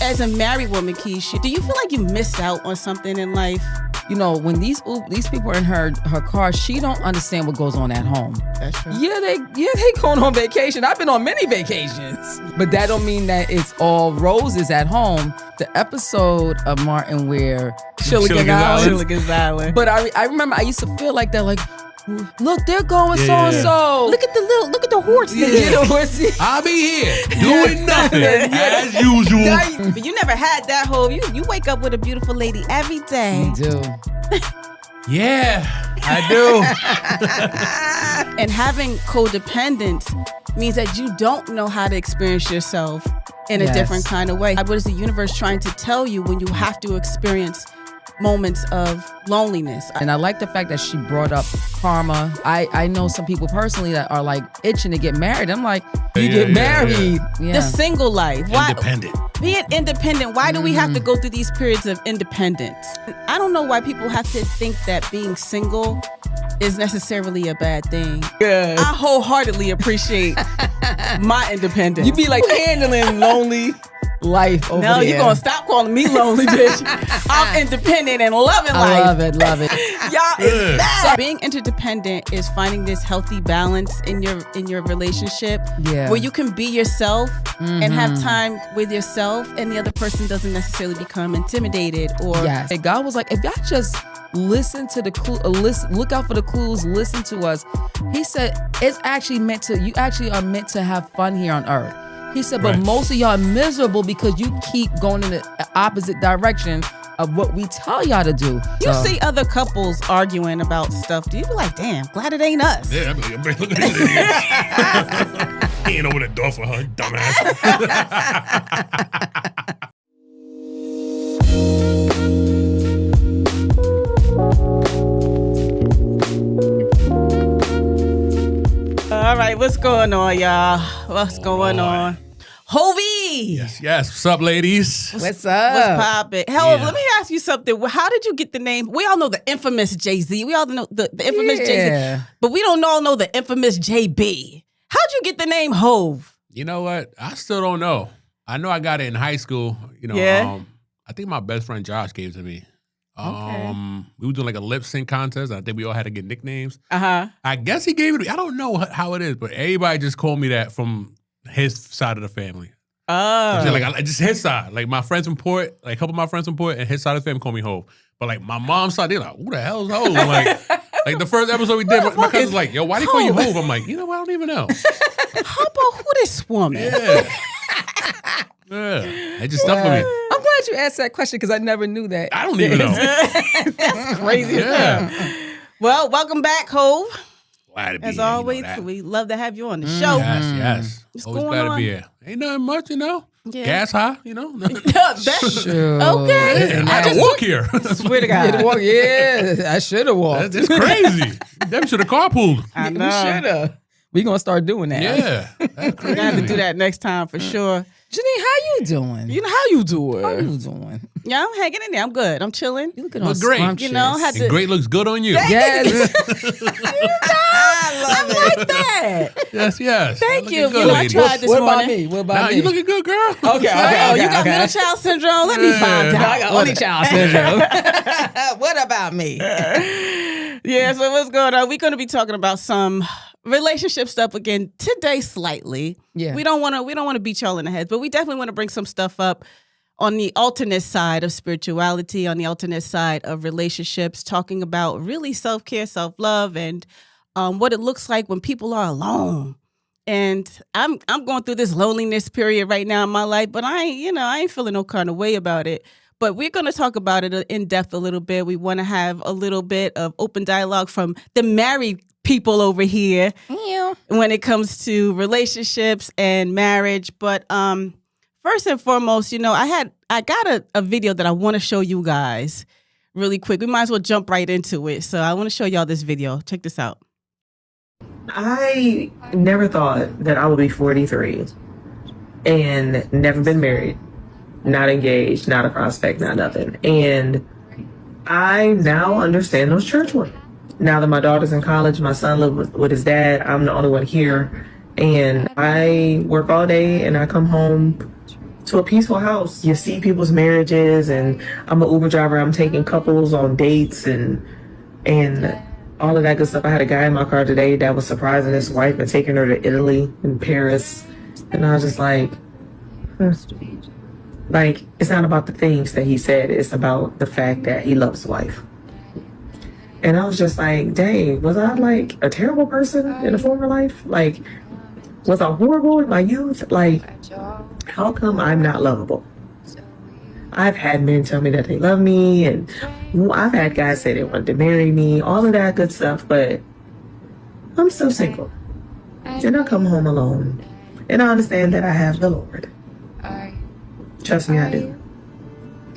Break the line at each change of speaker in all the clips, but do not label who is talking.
as a married woman, Keisha, do you feel like you missed out on something in life?
You know, when these people are in her car, she don't understand what goes on at home.
That's true.
Yeah, they going on vacation. I've been on many vacations, but that don't mean that it's all roses at home. The episode of Martin where
Chilligan's Island.
But I remember I used to feel like that, like, look, they're going so and so.
Look at the horses.
Yeah. The horses.
I'll be here doing nothing as usual.
But you never had that whole. You wake up with a beautiful lady every day.
You do.
Yeah, I do.
And having codependence means that you don't know how to experience yourself in a different kind of way. What is the universe trying to tell you when you have to experience moments of loneliness?
And I like the fact that she brought up karma. I know some people personally that are like itching to get married. I'm like, you get married. Yeah.
The single life.
Independent.
Being independent, why do we have to go through these periods of independence? I don't know why people have to think that being single is necessarily a bad thing.
Yeah.
I wholeheartedly appreciate my independence.
You be like handling lonely life over
No,
there.
you're gonna stop calling me lonely, bitch. I'm independent and loving life.
Love it.
Y'all is bad. So being interdependent is finding this healthy balance in your relationship where you can be yourself and have time with yourself, and the other person doesn't necessarily become intimidated or.
Yes. And God was like, if y'all just listen to the clue, look out for the clues, listen to us. He said it's actually you actually are meant to have fun here on earth. He said, but most of y'all are miserable because you keep going in the opposite direction of what we tell y'all to do.
You see other couples arguing about stuff. Do you be like, damn, glad it ain't us?
Yeah, I'm like, look at this idiot. He ain't over the door for her, dumbass.
All right, what's going on, y'all? What's going on? Hovey!
Yes. What's up, ladies?
What's up?
What's poppin'? Hell, let me ask you something. How did you get the name? We all know the infamous Jay-Z. We all know the infamous Jay-Z. But we don't all know the infamous JB. How'd you get the name Hove?
You know what? I still don't know. I know I got it in high school. You know, I think my best friend Josh gave it to me. We were doing like a lip sync contest. I think we all had to get nicknames. I guess he gave it to me. I don't know how it is, but everybody just called me that from his side of the family. Like just his side. Like my friends from Port, like a couple of my friends from Port, and his side of the family call me Hove. But like my mom's side, they're like, who the hell is Hove? I'm like the first episode we did, my cousin's like, yo, why do you call you Hove? I'm like, you know what? I don't even know.
How about who this woman?
Yeah. It just stuck with me.
I'm glad you asked that question because I never knew that.
I don't even know.
That's crazy. Well, welcome back, Hove.
Glad to be
As
here,
always,
you know
we love to have you on the show.
Yes.
What's
Always
going
glad
on?
to be here. Ain't nothing much, you know.
Yeah.
Gas high, you know.
That's
Sure.
okay.
I had to walk here.
Swear to God.
Yeah, I should have walked.
That's crazy. Them should have carpooled.
I know.
We should have. We're going to start doing that.
Yeah. That's
We're
crazy.
gonna have to do that next time for sure.
Janine, how you doing?
You know how you doing?
How you doing?
Yeah, I'm hanging in there. I'm good. I'm chilling.
You looking all
Look great.
scrumptious.
You know, had
And
to.
great looks good on you.
Yes.
I like that.
Yes.
Thank
Looking
you.
good,
You know, I
lady.
tried this
What
morning.
about me? What about
Nah,
me?
you looking good, girl.
Okay.
Oh, you got middle child syndrome? Let me find out.
I got only child syndrome. What about me?
Yeah, so what's going on? We're going to be talking about some relationship stuff again today slightly.
Yeah.
We don't want to beat y'all in the head, but we definitely want to bring some stuff up on the alternate side of spirituality, on the alternate side of relationships, talking about really self-care, self-love, and what it looks like when people are alone. And I'm going through this loneliness period right now in my life, but I ain't feeling no kind of way about it. But we're going to talk about it in depth a little bit. We want to have a little bit of open dialogue from the married people over here when it comes to relationships and marriage. But first and foremost, I got a video that I want to show you guys really quick. We might as well jump right into it. So I want to show y'all this video. Check this out.
I never thought that I would be 43 and never been married, not engaged, not a prospect, not nothing. And I now understand those church women. Now that my daughter's in college, my son lives with his dad, I'm the only one here. And I work all day and I come home to a peaceful house. You see people's marriages, and I'm an Uber driver. I'm taking couples on dates and all of that good stuff. I had a guy in my car today that was surprising his wife and taking her to Italy and Paris. And I was just like, like, it's not about the things that he said. It's about the fact that he loves his wife. And I was just like, dang, was I like a terrible person in a former life? Like, was I horrible in my youth? Like, how come I'm not lovable? I've had men tell me that they love me, and I've had guys say they wanted to marry me, all of that good stuff, but I'm still single. And I come home alone. And I understand that I have the Lord. Trust me, I do.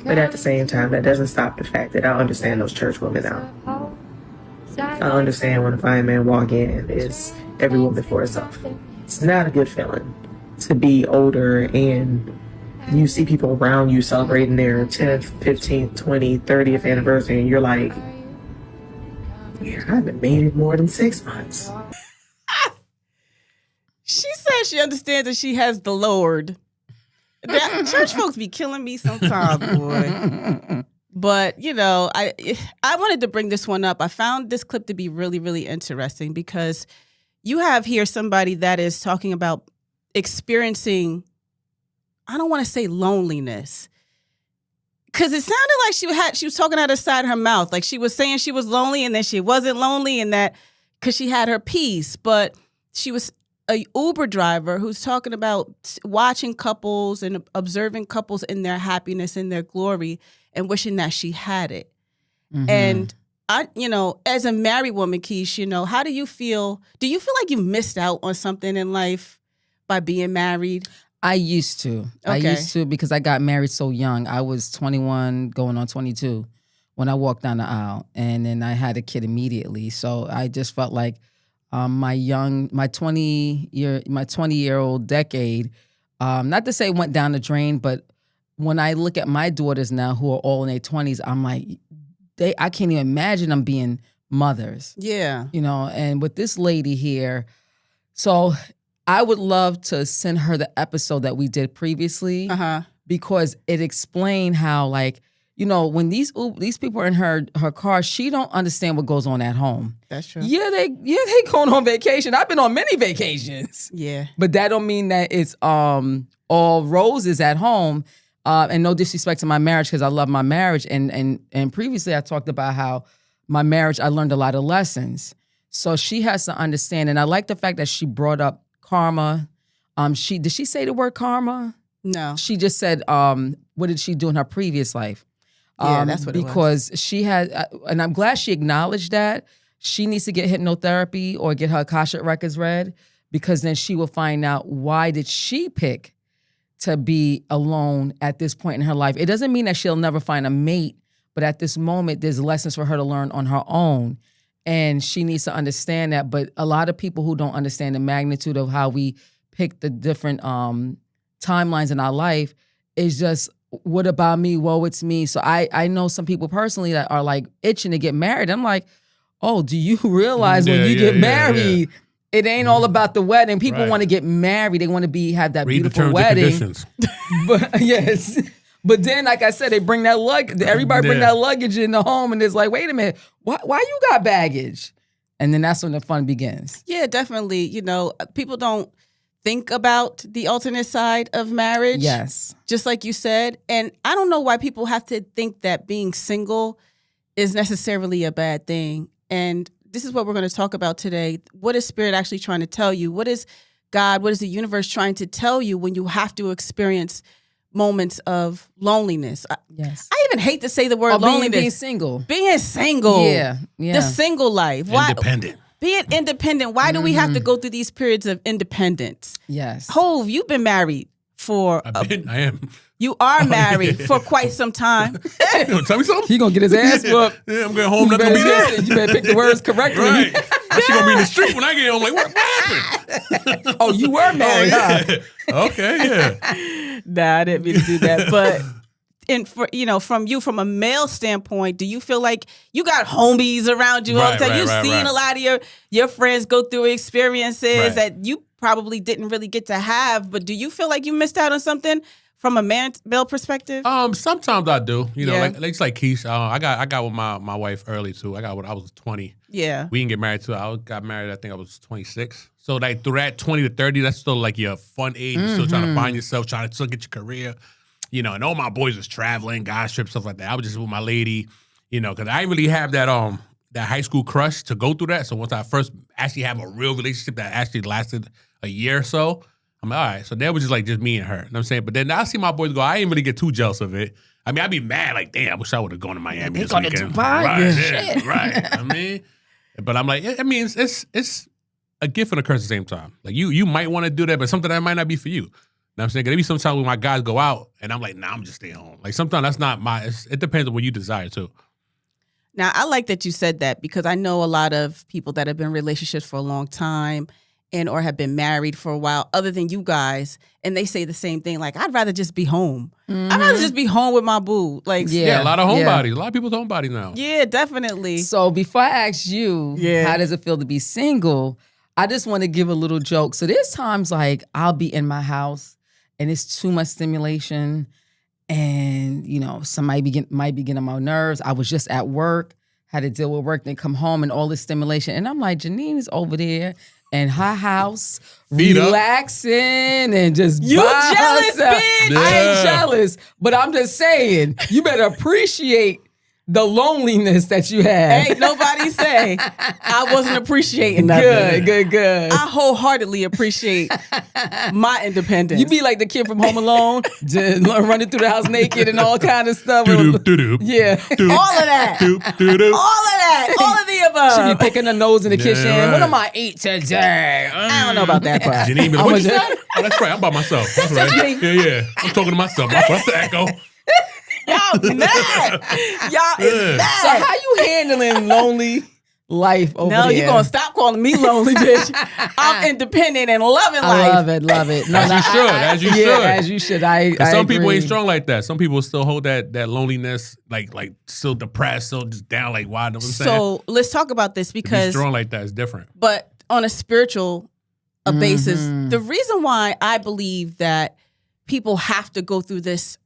But at the same time, that doesn't stop the fact that I understand those church women now. I understand when a fine man walk in, it's every woman for herself. It's not a good feeling to be older and you see people around you celebrating their 10th, 15th, 20th, 30th anniversary, and you're like, yeah, I've been married more than 6 months.
She says she understands that she has the Lord. Church folks be killing me sometimes, boy. But, you know, I wanted to bring this one up. I found this clip to be really, really interesting because you have here somebody that is talking about experiencing, I don't want to say loneliness, because it sounded like she was talking out of the side of her mouth. Like she was saying she was lonely and then she wasn't lonely, and that because she had her peace. But she was a Uber driver who's talking about watching couples and observing couples in their happiness, in their glory, and wishing that she had it. Mm-hmm. And I, you know, as a married woman, Keish, you know, how do you feel? Do you feel like you missed out on something in life by being married?
I used to. Okay. I used to, because I got married so young. I was 21 going on 22 when I walked down the aisle, and then I had a kid immediately. So I just felt like my 20-year-old decade, not to say it went down the drain, but when I look at my daughters now who are all in their 20s, I'm like, I can't even imagine them being mothers.
Yeah.
You know, and with this lady here, so I would love to send her the episode that we did previously, because it explained how, like, you know, when these people are in her car, she don't understand what goes on at home.
That's true.
Yeah, they going on vacation. I've been on many vacations.
Yeah.
But that don't mean that it's all roses at home. And no disrespect to my marriage, because I love my marriage. And previously I talked about how my marriage, I learned a lot of lessons. So she has to understand. And I like the fact that she brought up karma. Did she say the word karma?
No.
She just said, what did she do in her previous life?
Yeah, that's what it was.
Because she had, and I'm glad she acknowledged that. She needs to get hypnotherapy or get her Akashic records read, because then she will find out why did she pick to be alone at this point in her life. It doesn't mean that she'll never find a mate, but at this moment, there's lessons for her to learn on her own. And she needs to understand that. But a lot of people who don't understand the magnitude of how we pick the different timelines in our life is just, what about me? Woe, it's me. So I know some people personally that are like itching to get married. I'm like, oh, do you realize when you get married, it ain't all about the wedding. People want to get married. They want to have that
Read
beautiful
the terms
wedding.
And conditions.
But yes. But then, like I said, they bring that luggage. Everybody bring that luggage in the home, and it's like, wait a minute, why you got baggage? And then that's when the fun begins.
Yeah, definitely. You know, people don't think about the alternate side of marriage.
Yes.
Just like you said. And I don't know why people have to think that being single is necessarily a bad thing. And this is what we're going to talk about today. What is Spirit actually trying to tell you? What is God, what is the universe trying to tell you when you have to experience moments of loneliness?
Yes.
I even hate to say the word loneliness.
Being single.
Being single.
Yeah.
The single life.
Independent.
Being independent. Why do we have to go through these periods of independence?
Yes.
Hove, you've been married for...
I am.
You are married for quite some time.
You gonna tell me something?
He gonna get his ass whooped.
Yeah, I'm going home. Not gonna be there.
You better pick the words correctly.
Right. She gonna be in the street when I get home. Like, what happened?
Oh, you were married, huh?
Okay, yeah.
Nah, I didn't mean to do that. But from a male standpoint, do you feel like you got homies around you all the time? You've seen a lot of your friends go through experiences that you probably didn't really get to have. But do you feel like you missed out on something from a male perspective?
Sometimes I do. You know, like Keisha. I got with my wife early too. I was 20.
Yeah.
We didn't get married till I got married. I think I was 26. So like through that 20 to 30, that's still like your fun age. You're still trying to find yourself, trying to still get your career. You know, and all my boys was traveling, guys trips, stuff like that. I was just with my lady. You know, because I didn't really have that high school crush to go through that. So once I first actually have a real relationship that actually lasted a year or so, I'm like, all right. So that was just me and her. You know what I'm saying? But then I see my boys go, I didn't really get too jealous of it. I mean, I'd be mad, like, damn, I wish I would have gone to Miami this weekend. Right, right. I mean, but I'm like, I mean, it's a gift and a curse at the same time. Like, you might want to do that, but something that might not be for you. You know what I'm saying? There be sometimes when my guys go out, and I'm like, nah, I'm just staying home. Like, sometimes that's not it depends on what you desire, too.
Now, I like that you said that because I know a lot of people that have been in relationships for a long time and or have been married for a while, other than you guys, and they say the same thing. Like, I'd rather just be home. I'd rather just be home with my boo. Like,
a lot of homebodies. A lot of people's homebodies now.
Yeah, definitely.
So before I ask you, how does it feel to be single? I just want to give a little joke. So there's times like I'll be in my house and it's too much stimulation. And, you know, somebody might be getting on my nerves. I was just at work, had to deal with work, then come home and all this stimulation. And I'm like, Janine's over there in her house, relaxing and just
you jealous, bitch?
Yeah. I ain't jealous, but I'm just saying, you better appreciate the loneliness that you have.
Ain't nobody say I wasn't appreciating nothing.
Good.
I wholeheartedly appreciate my independence.
You be like the kid from Home Alone, running through the house naked and all kind of stuff.
Yeah. All of that. All of the above.
She be picking her nose in the kitchen. Right. What am I eat today?
I don't know about that part.
Janine be like, what you said? Oh, that's right. I'm by myself. That's right. Yeah. I'm talking to myself. That's the echo.
Y'all mad. Y'all is mad.
So how you handling lonely life over there?
No, you gonna stop calling me lonely, bitch. I'm independent and loving life.
Love it. No,
as you should.
As you should. I
some
agree.
people ain't strong like that. Some people still hold that loneliness, like still depressed, still just down, like why? You know what I'm saying?
So let's talk about this because
to be strong like that is different.
But on a spiritual basis, the reason why I believe that people have to go through this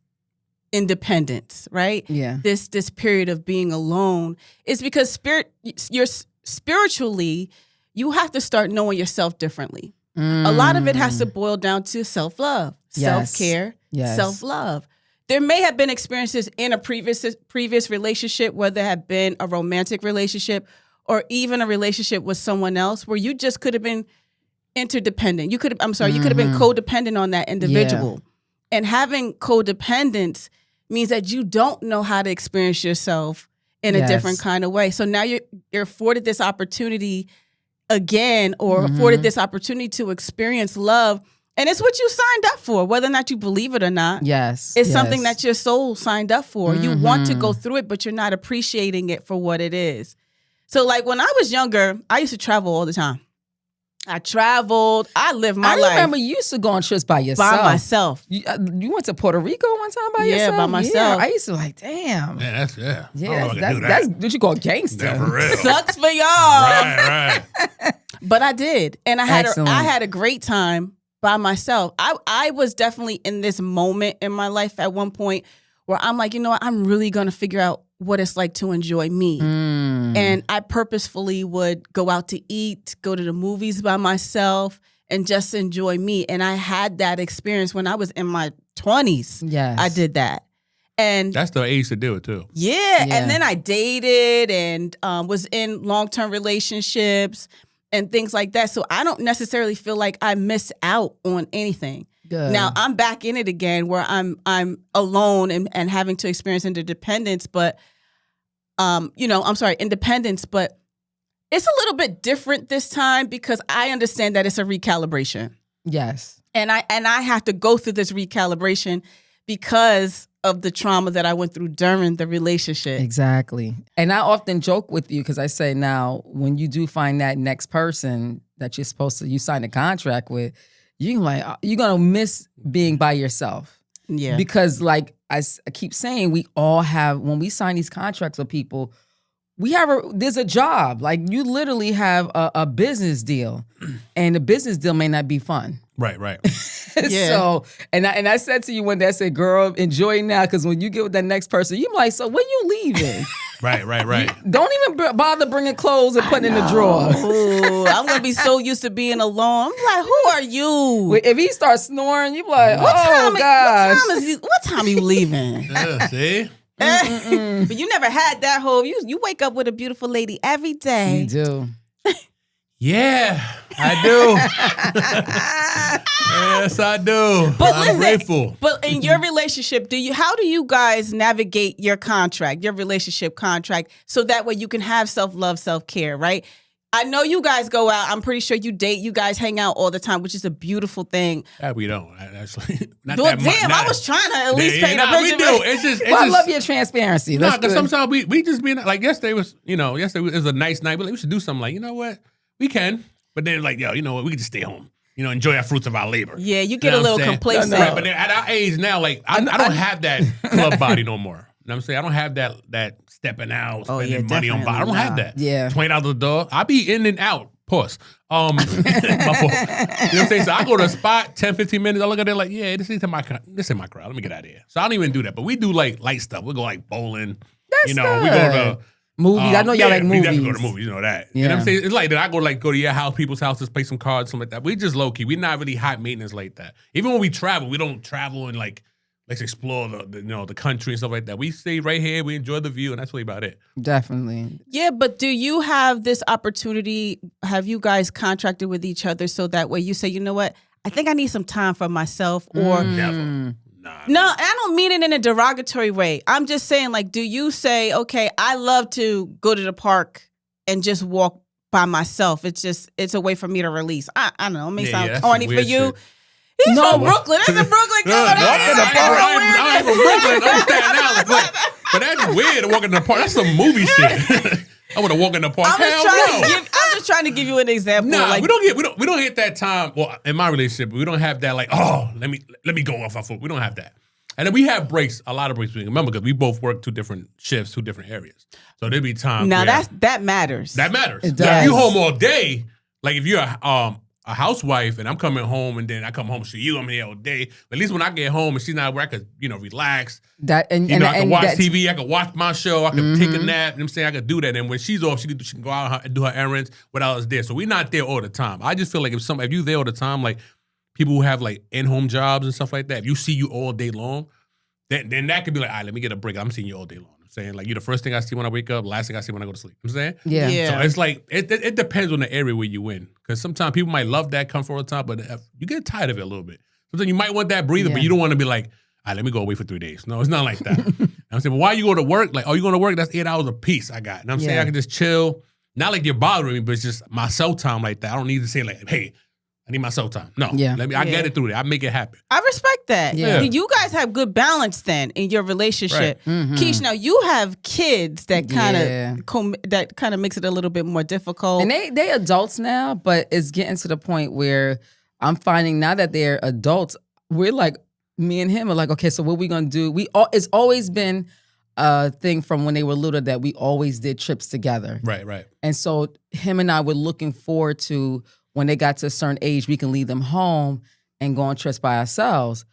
independence, right?
Yeah.
This period of being alone is because spiritually, you have to start knowing yourself differently. A lot of it has to boil down to self-love, self-care, self-love. There may have been experiences in a previous relationship, whether it had been a romantic relationship or even a relationship with someone else where you just could have been interdependent. You could have been codependent on that individual. Yeah. And having codependence means that you don't know how to experience yourself in a different kind of way. So now you're afforded this opportunity again, or afforded this opportunity to experience love. And it's what you signed up for, whether or not you believe it or not.
Yes.
It's something that your soul signed up for. You want to go through it, but you're not appreciating it for what it is. So like when I was younger, I used to travel all the time. I traveled. I lived my life.
I remember you used to go on trips by yourself.
By myself.
You went to Puerto Rico one time by yourself?
Yeah, by myself.
Yeah, I used to like, damn.
Yeah,
that's what you call gangster.
Yeah, for real.
Sucks for y'all.
Right.
But I did. And I had a great time by myself. I was definitely in this moment in my life at one point where I'm like, you know what? I'm really going to figure out what it's like to enjoy me. And I purposefully would go out to eat, go to the movies by myself, and just enjoy me. And I had that experience when I was in my 20s.
Yes.
I did that. And
that's the age to do it too.
Yeah. And then I dated and was in long-term relationships and things like that. So I don't necessarily feel like I missed out on anything.
Good.
Now I'm back in it again where I'm alone and having to experience independence, but independence, but it's a little bit different this time because I understand that it's a recalibration.
Yes.
And I have to go through this recalibration because of the trauma that I went through during the relationship.
Exactly. And I often joke with you because I say now, when you do find that next person that you sign a contract with, you're gonna miss being by yourself.
Yeah.
Because like I keep saying, we all have, when we sign these contracts with people, there's a job. Like you literally have a business deal, and the business deal may not be fun.
Right.
Yeah.
So, and I said to you one day, I said, girl, enjoy now, because when you get with that next person, you're like, so when you leaving?
Right.
Don't even bother bringing clothes and putting in the drawer.
Ooh, I'm gonna be so used to being alone. I'm like, who are you?
If he starts snoring, you be like,
gosh.
gosh.
What time are you leaving?
See?
But you never had that whole. You wake up with a beautiful lady every day.
You do.
Yeah, I do. Yes, I do.
But
I'm grateful.
But in your relationship, how do you guys navigate your relationship contract, so that way you can have self-love, self-care, right? I know you guys go out. I'm pretty sure you date. You guys hang out all the time, which is a beautiful thing.
We don't actually. Not
Well,
that much.
damn, I was trying to at least paint a picture.
We do. It's just.
I love your transparency.
No,
That's
because
good.
sometimes we just be like, yesterday was a nice night. But we should do something like, you know what, we can. But then like, yo, you know what, we can just stay home. Enjoy our fruits of our labor.
Yeah, you get a little complacent.
Right, but then at our age now, like I don't have that club body no more. You know what I'm saying? I don't have that stepping out, spending money on body. I don't have that.
Yeah.
$20 out the door. I be in and out. Pause. My fault. You know what I'm saying? So I go to a spot, 10, 15 minutes. I look at it like, yeah, this ain't my crowd. Let me get out of here. So I don't even do that. But we do like light stuff. We go like bowling.
That's
we go to
movies. I know y'all like
we
movies.
definitely go to movies. You know that.
Yeah.
You know what I'm saying? It's like that. I go to your house, people's houses, play some cards, something like that. We just low key. We're not really high maintenance like that. Even when we travel, we don't travel and like let's explore the country and stuff like that. We stay right here. We enjoy the view, and that's really about it.
Definitely.
Yeah, but do you have this opportunity? Have you guys contracted with each other so that way you say, you know what, I think I need some time for myself, or
Never.
No, I don't mean it in a derogatory way. I'm just saying, like, do you say, okay, I love to go to the park and just walk by myself. It's a way for me to release. I don't know. It may sound corny for you.
Shit.
He's from Brooklyn. That's a Brooklyn guy.
I ain't from Brooklyn. I'm Staten Island. But that's weird to walk in the park. That's some movie shit. I want to walk in the park.
I'm just trying to give you an example.
Nah,
like,
we don't hit that time. Well, in my relationship, we don't have that like, oh, let me go off our foot. We don't have that. And then we have breaks, a lot of breaks. Remember, because we both work 2 different shifts, 2 different areas. So there'd be times.
Now that matters.
That matters.
It
Now,
does.
if you home all day, like if you're a housewife and I'm coming home and then I come home to you, I'm here all day. But at least when I get home and she's not where I could, relax.
I
can watch TV, I can watch my show, I can take a nap, you know what I'm saying? I could do that. And when she's off, she can go out and do her errands without us there. So we're not there all the time. I just feel like if you're there all the time, like people who have like in-home jobs and stuff like that, if you see you all day long, then that could be like, all right, let me get a break. I'm seeing you all day long. I'm saying like you're the first thing I see when I wake up, last thing I see when I go to sleep. You know what I'm saying?
Yeah.
So it's like, it depends on the area where you in. Because sometimes people might love that comfort all the time, but you get tired of it a little bit. Sometimes you might want that breather, but you don't want to be like, all right, let me go away for 3 days. No, it's not like that. I'm saying, but why you go to work? Like, oh, you going to work? That's 8 hours a piece I got. And I'm saying I can just chill. Not like you're bothering me, but it's just my cell time like that. I don't need to say like, hey, I need my cell time. No.
Yeah.
I get it through there. I make it happen.
I respect that.
Yeah.
You guys have good balance then in your relationship.
Right.
Mm-hmm.
Keish, now you have kids that kind of makes it a little bit more difficult.
And they adults now, but it's getting to the point where I'm finding now that they're adults, we're like, me and him are like, okay, so what we gonna do? It's always been a thing from when they were little that we always did trips together.
Right.
And so him and I were looking forward to when they got to a certain age, we can leave them home and go on trips by ourselves.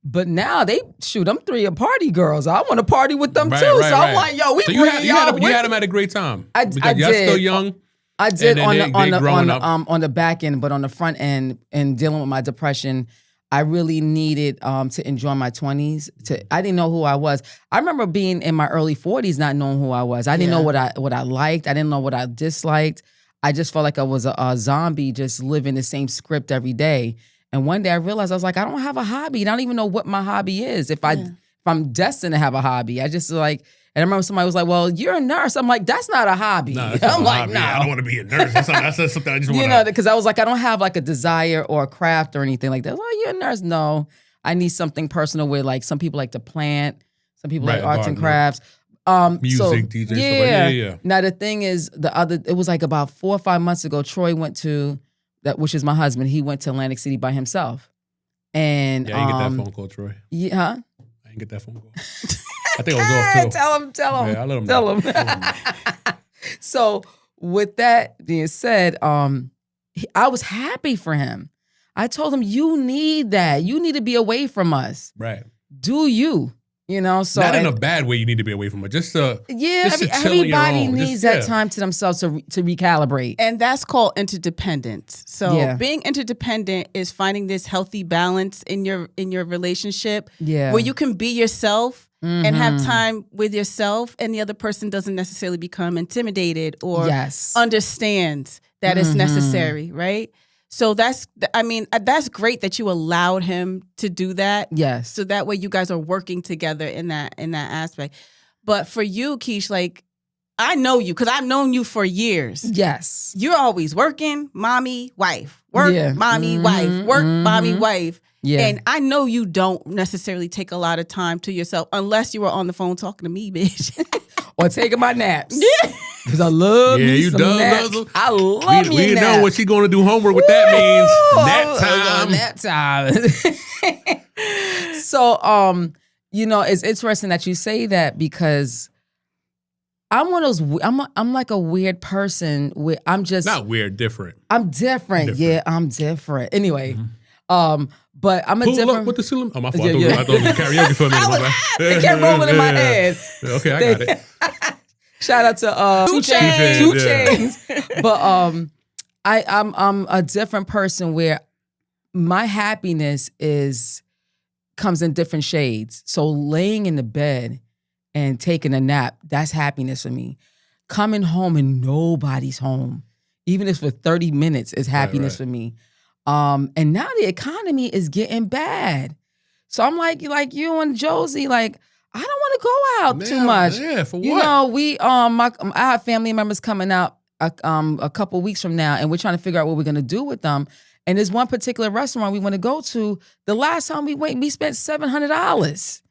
But now I'm 3 party girls. I want to party with them too.
Right,
so I'm
right.
like, yo, we
So
bring y'all.
you had them at a great time.
I
because y'all
did.
still young.
I did
And then
on the back end, but on the front end and dealing with my depression, I really needed to enjoy my 20s. I didn't know who I was. I remember being in my early 40s not knowing who I was. I didn't know what I liked. I didn't know what I disliked. I just felt like I was a zombie just living the same script every day. And one day I realized, I was like, I don't have a hobby. And I don't even know what my hobby is. If I'm destined to have a hobby. I just like, and I remember somebody was like, well, you're a nurse. I'm like, that's not a hobby.
No,
I'm like, no.
I don't want to be a nurse. That's something I just want to.
Because I was like, I don't have like a desire or a craft or anything like that. Well, you're a nurse. No, I need something personal where like some people like to plant. Some people like arts and crafts.
Music, DJ, stuff like yeah.
Now the thing is, it was like about 4 or 5 months ago, Troy went to which is my husband. He went to Atlantic City by himself. And
I didn't get that phone call, Troy.
Yeah, huh?
I didn't get that phone call. I think I was off too.
Tell him.
Yeah, I let him
Tell
know.
him. So with that being said, I was happy for him. I told him, you need that. You need to be away from us.
Right.
Do you? So
not in a bad way. You need to be away from it.
Everybody needs that time to themselves to recalibrate,
and that's called interdependence. So being interdependent is finding this healthy balance in your relationship, where you can be yourself and have time with yourself, and the other person doesn't necessarily become intimidated or understands that it's necessary, right? So that's great that you allowed him to do that.
Yes.
So that way you guys are working together in that aspect. But for you, Keish, like, I know you because I've known you for years.
Yes.
You're always working, mommy, wife. Work, mommy, wife. Work, mommy, wife. Yeah. And I know you don't necessarily take a lot of time to yourself unless you were on the phone talking to me, bitch.
Or taking my naps. Yeah. Because I love me some naps. I love me a nap.
We know what she's going to do homework, what that means. Nap time.
So, it's interesting that you say that because I'm one of those, I'm like a weird person where I'm just.
Not weird, different.
I'm different. Yeah, I'm different. Anyway, but I'm a different.
What the ceiling? Oh, my fault. I thought it was karaoke for a minute.
It kept rolling in my head.
Okay, I got it.
Shout out to 2 Chainz. But I'm a different person where my happiness comes in different shades. So laying in the bed and taking a nap, that's happiness for me. Coming home and nobody's home, even if for 30 minutes, is happiness for me. And now the economy is getting bad. So I'm like you and Josie, like, I don't want to go out too much.
Yeah, for what?
We I have family members coming out a couple weeks from now, and we're trying to figure out what we're gonna do with them. And there's one particular restaurant we want to go to. The last time we went, we spent $700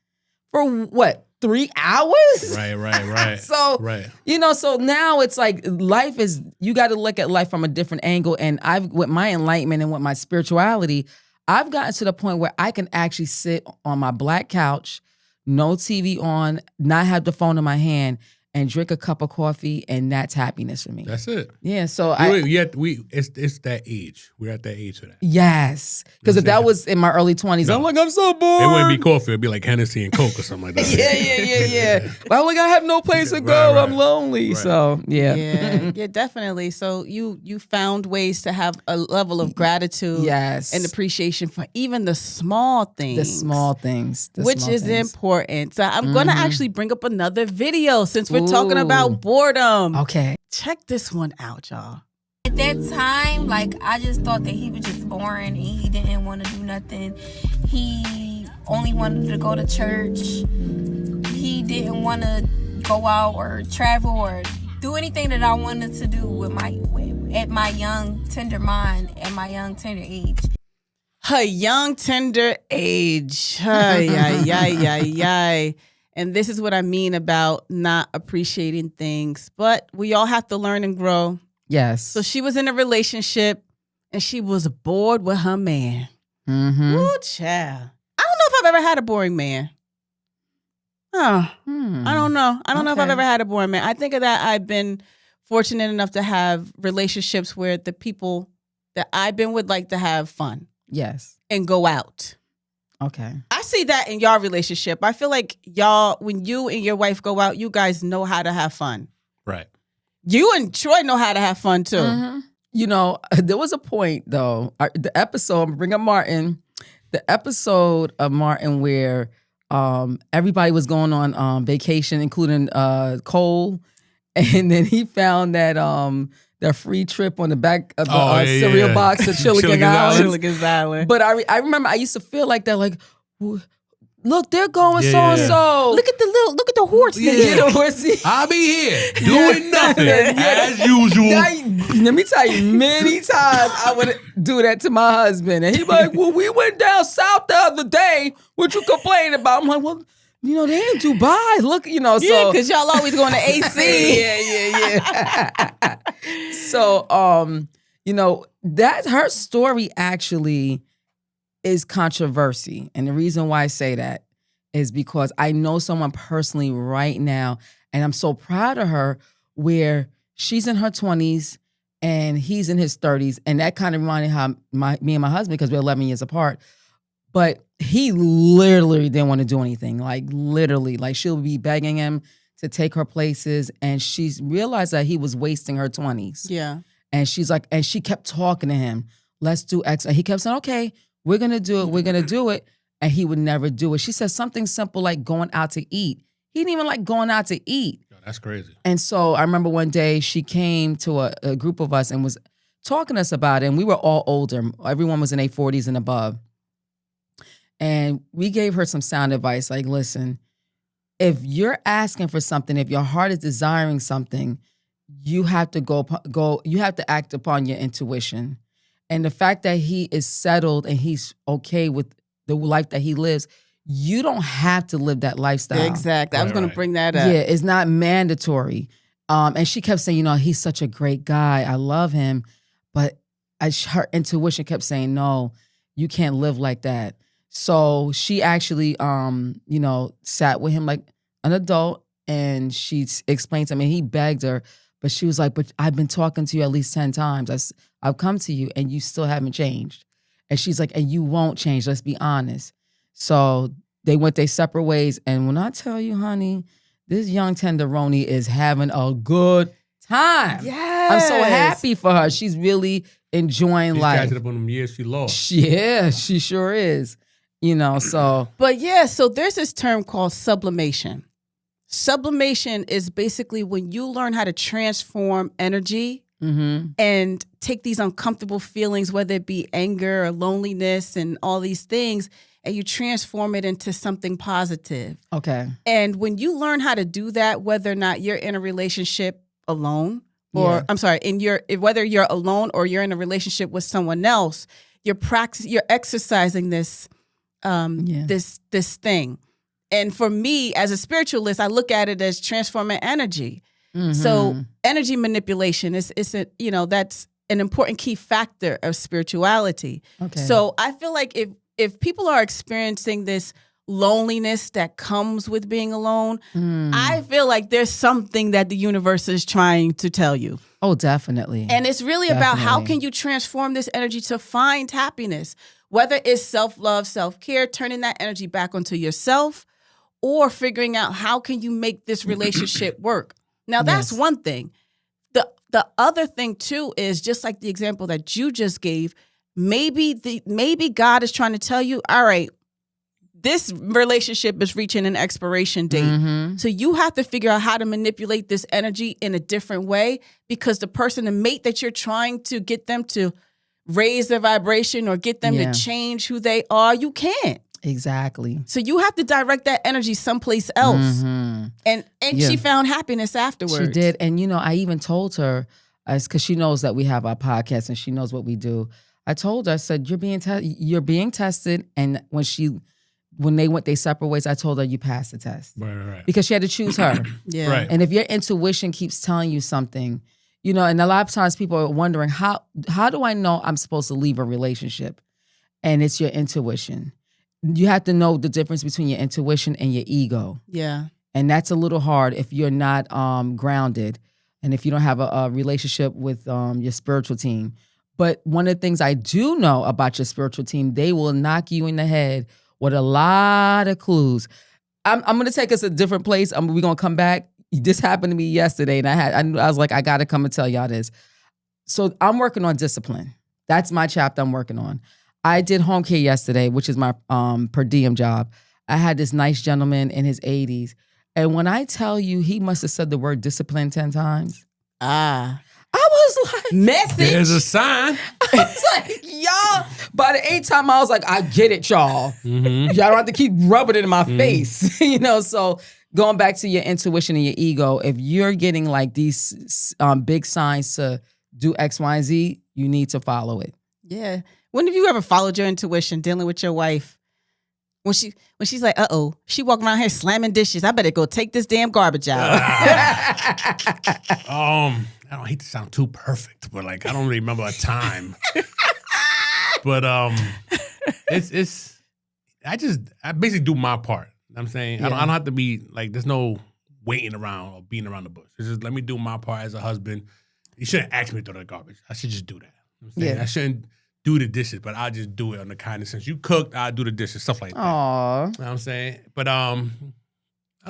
for what? 3 hours?
Right.
So, so now it's like life is, you got to look at life from a different angle. And with my enlightenment and with my spirituality, I've gotten to the point where I can actually sit on my black couch, no TV on, not have the phone in my hand, and drink a cup of coffee, and that's happiness for me.
That's it.
Yeah, so
it's that age. We're at that age for that.
Yes, because if that was in my early 20s, I'm like, I'm so bored.
It wouldn't be coffee. It'd be like Hennessy and Coke or something like that.
yeah. But I'm like, I have no place to go. Right. I'm lonely. Right. So
yeah, definitely. So you found ways to have a level of gratitude, and appreciation for even the small things.
The small things,
which is important. So I'm gonna actually bring up another video since we're talking about boredom.
Okay.
Check this one out, y'all.
At that time, like, I just thought that he was just boring and he didn't want to do nothing. He only wanted to go to church. He didn't want to go out or travel or do anything that I wanted to do at my young, tender mind, at my young, tender age.
Her young, tender age. Ay. And this is what I mean about not appreciating things. But we all have to learn and grow.
Yes.
So she was in a relationship and she was bored with her man.
Mm-hmm.
Ooh, child. I don't know if I've ever had a boring man. I don't know. I don't know if I've ever had a boring man. I think of that I've been fortunate enough to have relationships where the people that I've been with like to have fun.
Yes.
And go out.
Okay.
I see that in y'all relationship. I feel like y'all, when you and your wife go out, you guys know how to have fun.
Right.
You and Troy know how to have fun too.
Mm-hmm. You know, there was a point though, the episode, bring up Martin, the episode of Martin where everybody was going on vacation, including Cole. And then he found that free trip on the back of the cereal box to Chilligan Island. But I remember I used to feel like that, like, look, they're going so and so.
Look at the horse.
I'll be here doing nothing as usual.
Let me tell you, many times I would do that to my husband, and he'd be like, "Well, we went down south the other day. What you complaining about?" I'm like, "Well, you know, they in Dubai. Look, you know, so
because y'all always going to AC.
yeah. So, you know, that her story actually is controversy. And the reason why I say that is because I know someone personally right now, and I'm so proud of her, where she's in her 20s and he's in his 30s. And that kind of reminded how me and my husband, because we're 11 years apart, but he literally didn't want to do anything. Like literally, like she'll be begging him to take her places. And she's realized that he was wasting her 20s.
Yeah.
And she's like, and she kept talking to him, let's do X. And he kept saying, okay, we're going to do it. We're going to do it. And he would never do it. She said something simple like going out to eat. He didn't even like going out to eat.
That's crazy.
And so I remember one day she came to a group of us and was talking to us about it. And we were all older. Everyone was in their 40s and above. And we gave her some sound advice. Like, listen, if you're asking for something, if your heart is desiring something, you have to you have to act upon your intuition. And the fact that he is settled and he's okay with the life that he lives, you don't have to live that lifestyle.
Exactly. I was going to bring that up.
Yeah, it's not mandatory. And she kept saying, he's such a great guy. I love him. But her intuition kept saying, no, you can't live like that. So she actually, sat with him like an adult, and she explained to him, and he begged her, but she was like, but I've been talking to you at least 10 times. I've come to you and you still haven't changed. And she's like, and you won't change, let's be honest. So they went their separate ways. And when I tell you, honey, this young tenderoni is having a good time.
Yes.
I'm so happy for her. She's really enjoying
She's
life.
catching up on them years she lost.
Yeah, she sure is. So.
But yeah, so there's this term called sublimation. Sublimation is basically when you learn how to transform energy and take these uncomfortable feelings, whether it be anger or loneliness and all these things, and you transform it into something positive.
Okay.
And when you learn how to do that, whether or not you're in a relationship alone, or whether you're alone or you're in a relationship with someone else, you're exercising this this thing. And for me, as a spiritualist, I look at it as transforming energy. Mm-hmm. So energy manipulation is that's an important key factor of spirituality. Okay. So I feel like if people are experiencing this loneliness that comes with being alone, I feel like there's something that the universe is trying to tell you.
Oh, definitely.
And it's really about how can you transform this energy to find happiness, whether it's self-love, self-care, turning that energy back onto yourself, or figuring out how can you make this relationship work. Now, that's one thing. The other thing, too, is just like the example that you just gave, maybe God is trying to tell you, all right, this relationship is reaching an expiration date. Mm-hmm. So you have to figure out how to manipulate this energy in a different way, because the mate that you're trying to get them to raise their vibration or get them to change who they are, you can't.
Exactly.
So you have to direct that energy someplace else. Mm-hmm. And she found happiness afterwards.
She did. And, I even told her, because she knows that we have our podcast and she knows what we do. I told her, I said, you're being tested. And when they went their separate ways, I told her, you passed the test.
Right.
Because she had to choose her.
Yeah.
Right.
And if your intuition keeps telling you something, and a lot of times people are wondering, how do I know I'm supposed to leave a relationship? And it's your intuition. You have to know the difference between your intuition and your ego.
Yeah.
And that's a little hard if you're not grounded and if you don't have a relationship with your spiritual team. But one of the things I do know about your spiritual team, they will knock you in the head with a lot of clues. I'm going to take us a different place. We're going to come back. This happened to me yesterday, and I was like, I got to come and tell y'all this. So I'm working on discipline. That's my chapter I'm working on. I did home care yesterday, which is my per diem job. I had this nice gentleman in his 80s. And when I tell you, he must have said the word discipline 10 times. I was like,
message.
There's a sign.
I was like, y'all. By the 8th time, I was like, I get it, y'all. Mm-hmm. Y'all don't have to keep rubbing it in my face. So going back to your intuition and your ego, if you're getting like these big signs to do X, Y, and Z, you need to follow it.
Yeah. When have you ever followed your intuition dealing with your wife? When she's like, she walking around here slamming dishes. I better go take this damn garbage out.
I don't hate to sound too perfect, but like I don't really remember a time. But I basically do my part. You know what I'm saying I don't have to be like. There's no waiting around or being around the bush. It's just let me do my part as a husband. You shouldn't ask me to throw the garbage. I should just do that. You know what I'm saying? I shouldn't do the dishes, but I'll just do it on the kind of sense. You cooked, I'll do the dishes, stuff like that.
Aww.
You know what I'm saying? But I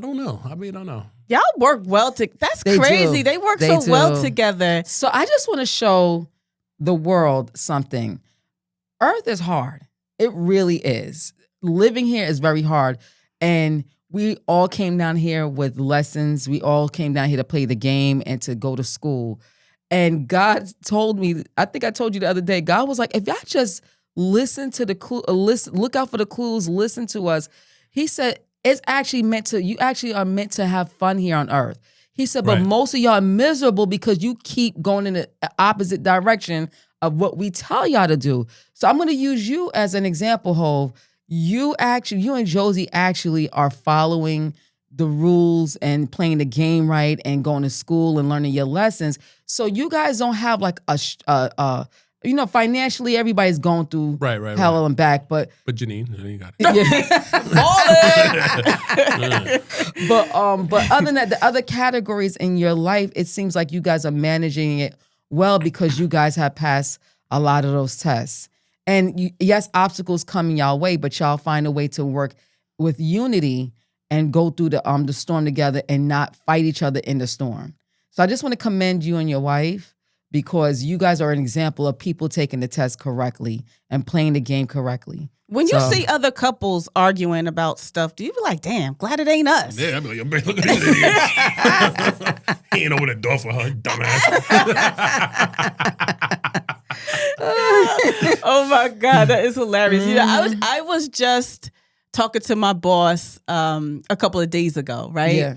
don't know. I don't know.
Y'all work well That's crazy. They work so well together.
So I just want to show the world something. Earth is hard. It really is. Living here is very hard. And we all came down here with lessons. We all came down here to play the game and to go to school. And God told me, I think I told you the other day, God was like, if y'all just listen to the clue, look out for the clues, listen to us. He said, it's actually you actually are meant to have fun here on earth. He said, but most of y'all are miserable because you keep going in the opposite direction of what we tell y'all to do. So I'm going to use you as an example, Hov. You and Josie actually are following the rules and playing the game right and going to school and learning your lessons. So you guys don't have like financially everybody's going through hell and back, but
Janine, you got it.
But other than that, the other categories in your life, it seems like you guys are managing it well because you guys have passed a lot of those tests. And yes, obstacles come y'all way, but y'all find a way to work with unity and go through the storm together and not fight each other in the storm. So I just want to commend you and your wife because you guys are an example of people taking the test correctly and playing the game correctly.
When you see other couples arguing about stuff, do you be like, damn, glad it ain't us?
Yeah, I'd be like, look at this idiot. He ain't over the door for her, dumbass.
Oh my God, that is hilarious. You know, I was just talking to my boss a couple of days ago, right?
Yeah.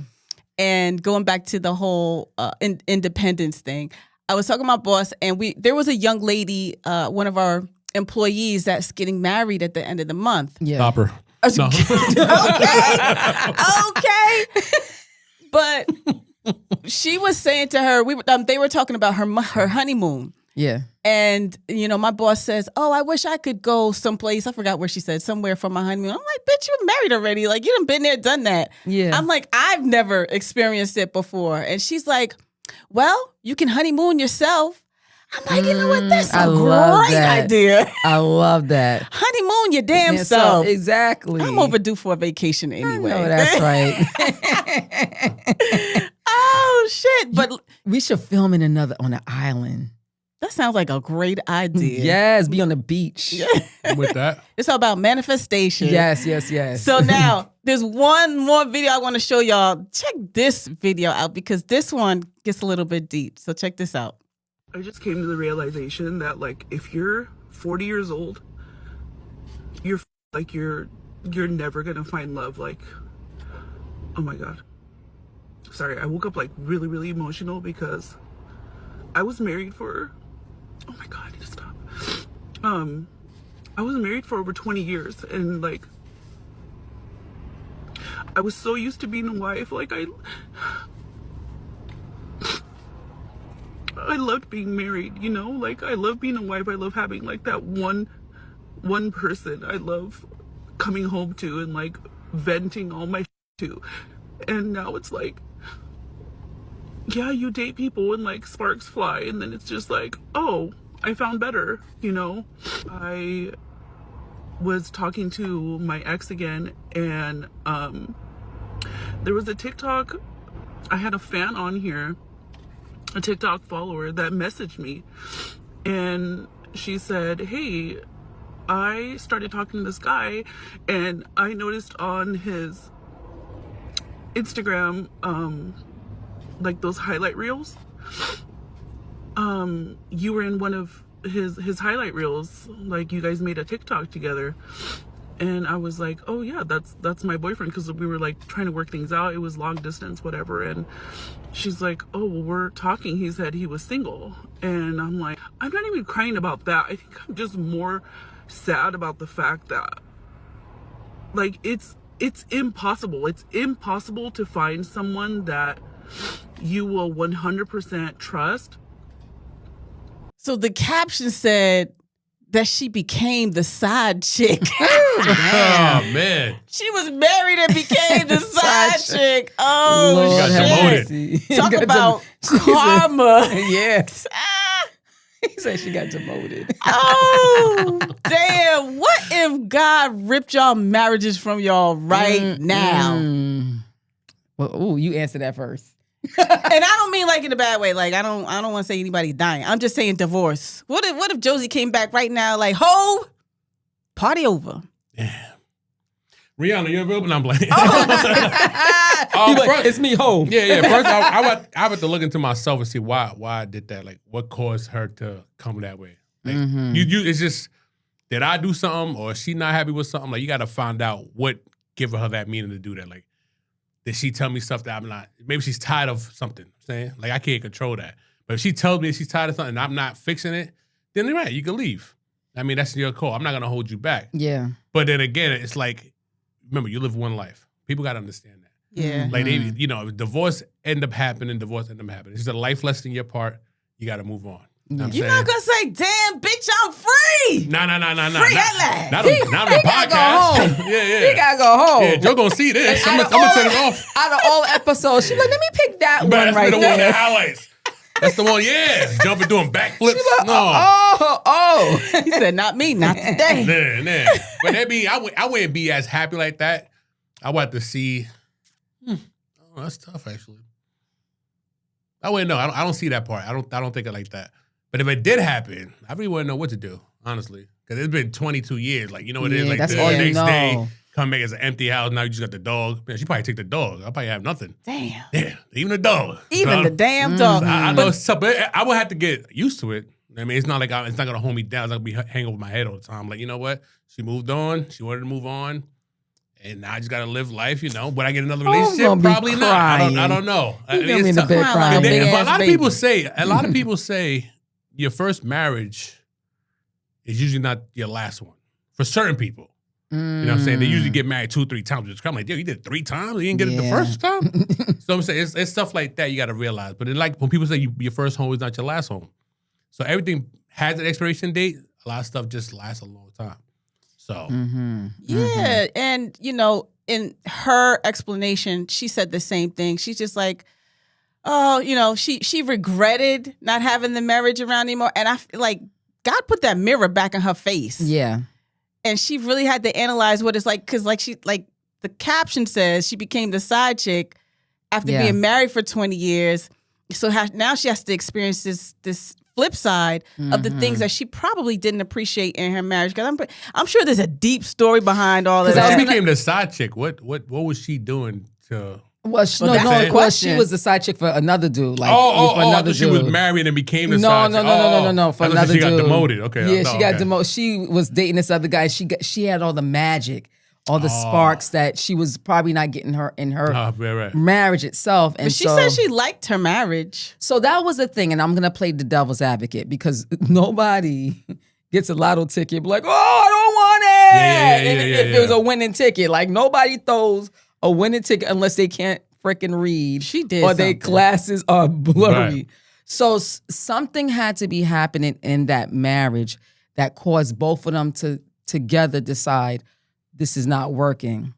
And going back to the whole independence thing, I was talking to my boss, and there was a young lady, one of our employees, that's getting married at the end of the month.
Yeah.
Stop her. No.
Okay. But she was saying to her, they were talking about her honeymoon.
Yeah.
And, my boss says, oh, I wish I could go someplace. I forgot where she said, somewhere for my honeymoon. I'm like, bitch, you're married already. Like, you done been there, done that.
Yeah.
I'm like, I've never experienced it before. And she's like, well, you can honeymoon yourself. I'm like, you know what? That's a great idea.
I love that.
Honeymoon your damn self.
Exactly.
I'm overdue for a vacation anyway.
I know that's right.
Oh, shit. But
we should film on an island.
That sounds like a great idea.
Yes, be on the beach.
I'm with that.
It's all about manifestation.
Yes.
So now, there's one more video I want to show y'all. Check this video out because this one gets a little bit deep. So check this out.
I just came to the realization that, like, if you're 40 years old, you're never gonna find love. Like, oh my God. Sorry, I woke up like really, really emotional because I was married for, oh my God, I need to stop. I was married for over 20 years, and like, I was so used to being a wife. Like, I loved being married, like, I love being a wife. I love having like that one person I love coming home to and like venting all my to. And now it's like, yeah, you date people and like sparks fly, and then it's just like, oh, I found better. I was talking to my ex again, and there was a TikTok. I had a fan on here, a TikTok follower, that messaged me, and she said, hey, I started talking to this guy, and I noticed on his Instagram, like those highlight reels, you were in one of his highlight reels, like you guys made a TikTok together. And I was like, oh yeah, that's my boyfriend, because we were like trying to work things out. It was long distance, whatever. And she's like, oh, well, we're talking. He said he was single. And I'm like, I'm not even crying about that. I think I'm just more sad about the fact that, like, it's impossible. It's impossible to find someone that you will 100% trust.
So the caption said, that she became the side chick.
Oh, man.
She was married and became the side chick. Oh,
Lord
She got
have
demoted.
mercy.
Talk
Got
about
dem-
karma.
Yes.
Ah.
He said she got demoted.
Oh, damn. What if God ripped y'all marriages from y'all right now?
Well, ooh, you answer that first.
And I don't mean like in a bad way. Like I don't want to say anybody's dying. I'm just saying divorce. What if Josie came back right now like, ho, party over?
Yeah. Rihanna, you available? No, I'm playing.
Like, it's me, ho.
Yeah. First, I have to look into myself and see why I did that. Like, what caused her to come that way? Like, it's just, did I do something or is she not happy with something? Like, you got to find out what gave her that meaning to do that. Like, did she tell me stuff that I'm not? Maybe she's tired of something. Saying like I can't control that. But if she tells me she's tired of something and I'm not fixing it, then you're right. You can leave. I mean, that's your call. I'm not gonna hold you back.
Yeah.
But then again, it's like, remember, you live one life. People gotta understand that.
Yeah.
Like they, if divorce end up happening. It's just a life lesson in your part. You gotta move on. You know what I'm
You're
saying?
not gonna say, "Damn, bitch, I'm free."
No.
Free at last.
Not on the
gotta go
podcast.
home.
Yeah.
He gotta go home.
Yeah, Joe gonna see this. I'm
Out
gonna
of
turn
all-
it off.
Out of all episodes, she's like, let me pick that
But
one
that's
right
the one that
there.
highlights. That's the one, yeah. Jumping, doing backflips. No.
Oh.
He said, "Not me, not today."
Nah. But I wouldn't be as happy like that. I would have to see. Oh, that's tough, actually. I wouldn't know. I don't see that part. I don't think it like that. But if it did happen, I really wouldn't know what to do, honestly. Because it's been 22 years. Like, you know what it is? Like,
that's
the
all you
next
know.
day, come back as an empty house. Now you just got the dog. Man, she probably take the dog. I'll probably have nothing.
Damn.
Yeah, even the dog.
Even
So,
the damn dog.
I know it's tough, but I would have to get used to it. I mean, it's not like it's not gonna hold me down. It's not gonna be hanging over my head all the time. Like, you know what? She moved on. She wanted to move on, and now I just gotta live life. Would I get another relationship?
gonna be
Probably not.
crying.
I don't know.
You
It's
gonna be in the
tough.
bed crying.
Big
But a
ass
lot of
baby.
people say your first marriage is usually not your last one. For certain people. You know what I'm saying? They usually get married 2-3 times. I'm like, yo, you did it 3 times? You didn't get it the first time? So I'm saying it's stuff like that you got to realize. But like when people say your first home is not your last home. So everything has an expiration date. A lot of stuff just lasts a long time. So.
Yeah. And, in her explanation, she said the same thing. She's just like, oh, she regretted not having the marriage around anymore. And I feel like God put that mirror back in her face.
Yeah.
And she really had to analyze what it's like. Because the caption says she became the side chick after being married for 20 years. So now she has to experience this flip side of the things that she probably didn't appreciate in her marriage. Because I'm sure there's a deep story behind all of that.
She became the side chick. What was she doing to?
Well,
that's the question.
She was the side chick for another dude. Like,
I
another
thought she was married and became the
No,
side
no,
chick.
no. For another
she
dude.
got demoted. Okay.
Yeah, she got demoted. She was dating this other guy. She had all the magic, all the sparks that she was probably not getting in her marriage itself. And
but she said she liked her marriage.
So that was the thing. And I'm going to play the devil's advocate because nobody gets a lotto ticket. Be like, oh, I don't want it. If it was a winning ticket, like nobody throws a winning ticket unless they can't freaking read.
She did.
Or their glasses are blurry.
Right.
So something had to be happening in that marriage that caused both of them to together decide this is not working.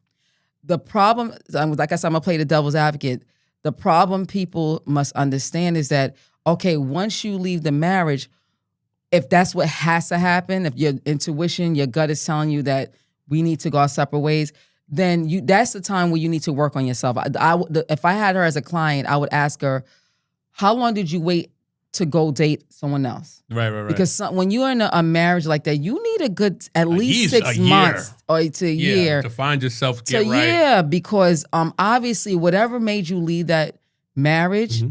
The problem, like I said, I'm going to play the devil's advocate. The problem people must understand is that, okay, once you leave the marriage, if that's what has to happen, if your intuition, your gut is telling you that we need to go our separate ways, then that's the time where you need to work on yourself. If I had her as a client, I would ask her, how long did you wait to go date someone else?
Right.
Because when you're in a marriage like that, you need at least 6 months or to a year
to find yourself, get right.
Yeah, because obviously whatever made you leave that marriage,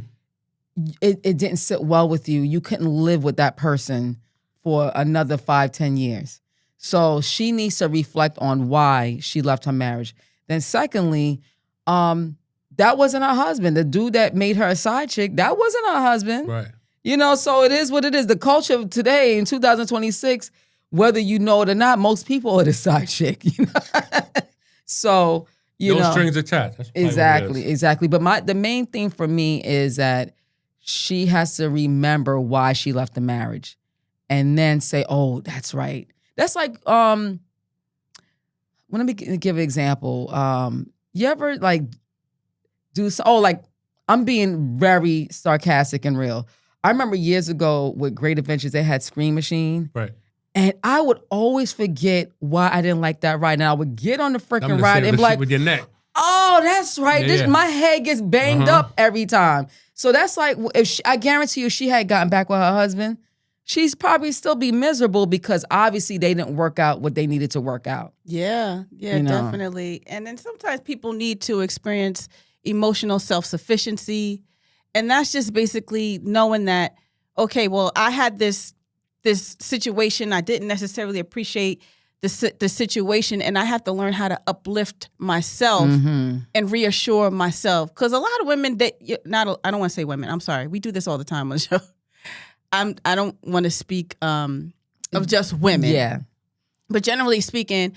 it didn't sit well with you. You couldn't live with that person for another 5-10 years. So she needs to reflect on why she left her marriage. Then secondly, that wasn't her husband. The dude that made her a side chick, that wasn't her husband.
Right.
So it is what it is. The culture of today in 2026, whether you know it or not, most people are the side chick. So,
no strings attached. That's
exactly. But the main thing for me is that she has to remember why she left the marriage. and then say, oh, that's right. That's like, let me give an example. You ever like I'm being very sarcastic and real. I remember years ago with Great Adventures, they had Screen Machine.
Right.
And I would always forget why I didn't like that ride. And I would get on the freaking ride and be like,
with your neck.
Oh, that's right.
Yeah.
My head gets banged up every time. So that's like, I guarantee you, she had gotten back with her husband, she's probably still be miserable because obviously they didn't work out what they needed to work out.
Yeah, definitely. And then sometimes people need to experience emotional self-sufficiency. And that's just basically knowing that, okay, well, I had this situation. I didn't necessarily appreciate the situation, and I have to learn how to uplift myself and reassure myself. Because a lot of women, I don't want to say women. I'm sorry. We do this all the time on the show. I don't want to speak of just women.
Yeah.
But generally speaking,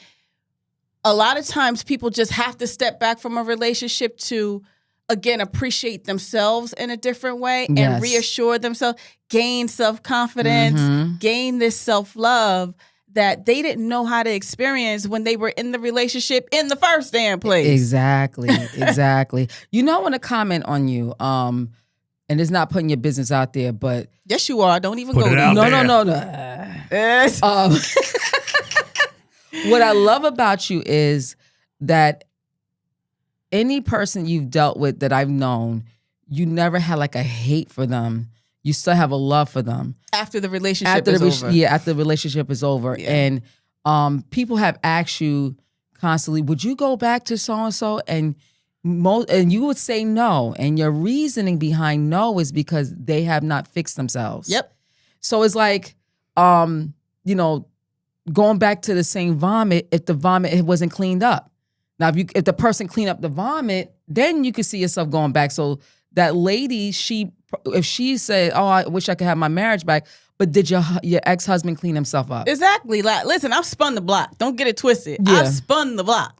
a lot of times people just have to step back from a relationship to, again, appreciate themselves in a different way and reassure themselves, gain self-confidence, gain this self-love that they didn't know how to experience when they were in the relationship in the first damn place.
Exactly. You know, I want to comment on you, and it's not putting your business out there, but...
Yes, you are. Don't even
Put
go
it
there.
out there.
No. What I love about you is that any person you've dealt with that I've known, you never had like a hate for them. You still have a love for them.
After the relationship is over.
Yeah, after the relationship is over.
Yeah.
And people have asked you constantly, would you go back to so-and-so? And you would say no. And your reasoning behind no is because they have not fixed themselves.
Yep.
So it's like, going back to the same vomit if the vomit wasn't cleaned up. Now, if the person cleaned up the vomit, then you could see yourself going back. So that lady, if she said, oh, I wish I could have my marriage back, but did your ex-husband clean himself up?
Exactly. Like, listen, I've spun the block. Don't get it twisted.
Yeah.
I've spun the block.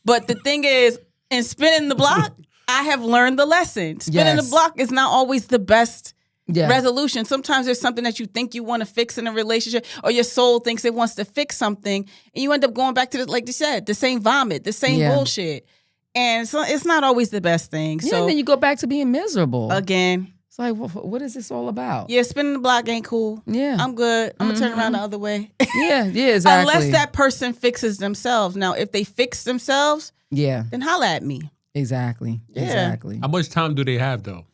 But the thing is, in spinning the block, I have learned the lesson. Spinning the block is not always the best resolution. Sometimes there's something that you think you want to fix in a relationship, or your soul thinks it wants to fix something, and you end up going back to like you said, the same vomit, the same bullshit. And so it's not always the best thing.
Yeah,
so
and then you go back to being miserable.
Again.
It's like, what is this all about?
Yeah, spinning the block ain't cool.
Yeah.
I'm good. I'm going to turn around the other way.
Yeah, exactly.
Unless that person fixes themselves. Now, if they fix themselves, then holla at me.
Exactly.
How much time do they have, though?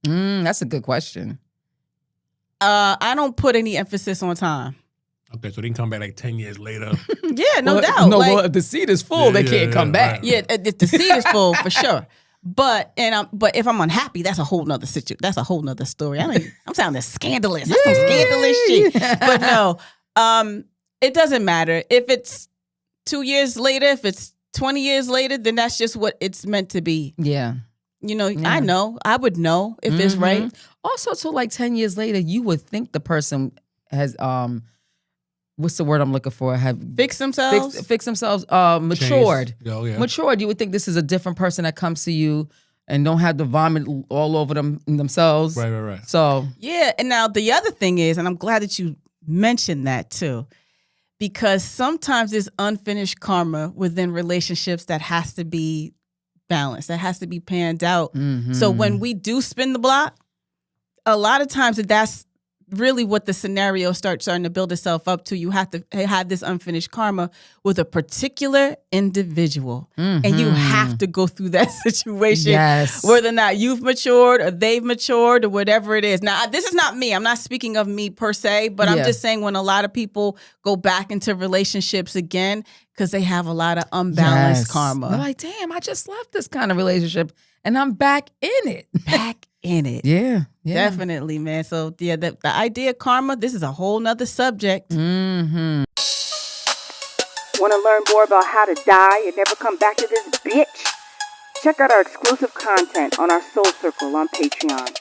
That's a good question.
I don't put any emphasis on time.
Okay, so they can come back like 10 years later.
Yeah, no doubt.
Well, if the seat is full, they can't come back.
Right.
Yeah, if the seat is full, for sure. But if I'm unhappy, that's a whole nother situation. That's a whole nother story. I'm sounding scandalous. That's some scandalous shit. But no, it doesn't matter. If it's 2 years later, if it's 20 years later, then that's just what it's meant to be.
Yeah.
I know. I would know if it's right.
Also, so like 10 years later, you would think the person has what's the word I'm looking for? Have
fixed themselves?
Fixed themselves, matured.
Oh, yeah.
Matured. You would think this is a different person that comes to you and don't have the vomit all over themselves.
Right.
So
yeah, and now the other thing is, and I'm glad that you mentioned that too, because sometimes there's unfinished karma within relationships that has to be balanced, that has to be panned out. So when we do spin the block, a lot of times that's really what the scenario starting to build itself up to. You have to have this unfinished karma with a particular individual. And you have to go through that situation, whether or not you've matured or they've matured or whatever it is. Now, this is not me. I'm not speaking of me per se, but I'm just saying when a lot of people go back into relationships again, because they have a lot of unbalanced karma.
They're like, damn, I just left this kind of relationship and I'm back in it. Yeah.
Definitely, man. So yeah, the idea of karma, this is a whole nother subject.
Want to learn more about how to die and never come back to this bitch? Check out our exclusive content on our Soul Circle on Patreon.